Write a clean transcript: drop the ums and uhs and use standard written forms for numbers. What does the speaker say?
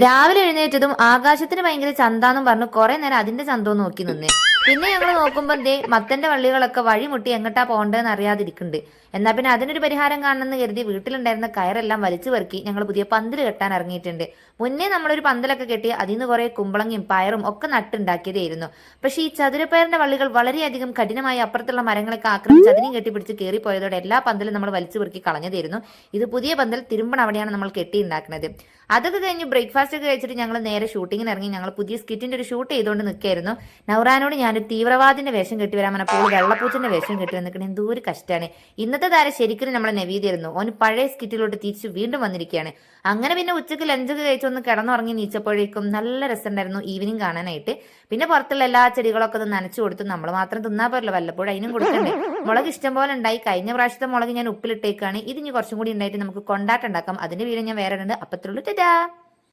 രാവിലെ എഴുന്നേറ്റതും ആകാശത്തിന് ഭയങ്കര ചന്താന്നും പറഞ്ഞു കുറെ നേരം അതിന്റെ ചന്തവും നോക്കി നിന്നേ. പിന്നെ ഞങ്ങൾ നോക്കുമ്പോ ദേ മത്തന്റെ വള്ളികളൊക്കെ വഴിമുട്ടി എങ്ങട്ടാ പോകേണ്ടതെന്ന് അറിയാതിരിക്കുന്നുണ്ട്. എന്നാ പിന്നെ അതിനൊരു പരിഹാരം കാണണമെന്ന് കരുതി വീട്ടിലുണ്ടായിരുന്ന കയറെല്ലാം വലിച്ചു പെറുക്കി ഞങ്ങൾ പുതിയ പന്തൽ കെട്ടാൻ ഇറങ്ങിയിട്ടുണ്ട്. മുന്നേ നമ്മളൊരു പന്തലൊക്കെ കെട്ടി അതിൽ നിന്ന് കുറെ കുമ്പളങ്ങയും പയറും ഒക്കെ നട്ടുണ്ടാക്കിയതായിരുന്നു. പക്ഷേ ഈ ചതുരപ്പയറിന്റെ വള്ളികൾ വളരെയധികം കഠിനമായി അപ്പുറത്തുള്ള മരങ്ങളൊക്കെ ആക്രമിച്ച് അതിനെയും കെട്ടിപ്പിടിച്ച് കയറിപ്പോയതോടെ എല്ലാ പന്തലും നമ്മൾ വലിച്ചു പെറുക്കി കളഞ്ഞതായിരുന്നു. ഇത് പുതിയ പന്തൽ തിരുമ്പണ അവിടെയാണ് നമ്മൾ കെട്ടി ഉണ്ടാക്കുന്നത്. അതൊക്കെ കഴിഞ്ഞ് ബ്രേക്ക്ഫാസ്റ്റ് ഒക്കെ കഴിച്ചിട്ട് ഞങ്ങൾ നേരെ ഷൂട്ടിങ്ങിന് ഇറങ്ങി. ഞങ്ങൾ പുതിയ സ്കിറ്റിന്റെ ഒരു ഷൂട്ട് ചെയ്തുകൊണ്ട് നിൽക്കായിരുന്നു. നൗറാനോട് ഞാനൊരു തീവ്രവാദിന്റെ വേഷം കെട്ടി വരാൻ പറഞ്ഞപ്പോൾ വെള്ളപ്പൂച്ചന്റെ വേഷം കെട്ടി വന്നിരിക്കണേ എന്തോ ഒരു കഷ്ടമാണ്. ഇന്നത്തെ താരം ശരിക്കും നമ്മളെ നവീതായിരുന്നു. ഓന് പഴയ സ്കിറ്റിലോട്ട് തിരിച്ചു വീണ്ടും വന്നിരിക്കുകയാണ്. അങ്ങനെ പിന്നെ ഉച്ചയ്ക്ക് ലഞ്ചൊക്കെ കഴിച്ചൊന്ന് കിടന്നുറങ്ങി നീച്ചപ്പോഴേക്കും നല്ല രസമുണ്ടായിരുന്നു ഈവനിങ് കാണാനായിട്ട്. പിന്നെ പുറത്തുള്ള എല്ലാ ചെടികളൊക്കെ ഒന്ന് നനച്ചു കൊടുത്തു. നമ്മൾ മാത്രം തിന്നാ പോരല്ലോ, വല്ലപ്പോഴും അതിനും കൊടുക്കണ്ടേ. മുളക് ഇഷ്ടം പോലെ ഉണ്ടായി. കഴിഞ്ഞ പ്രാവശ്യത്തെ മുളക് ഞാൻ ഉപ്പിലിട്ടേക്കാണ്. ഇത് ഇനി കുറച്ചും കൂടി ഉണ്ടായിട്ട് നമുക്ക് കൊണ്ടാട്ടം ഉണ്ടാക്കാം. അതിന്റെ വീഡിയോ ഞാൻ വേറെ ഉണ്ട്. അപ്പത്തുള്ളൂ. ടാറ്റാ.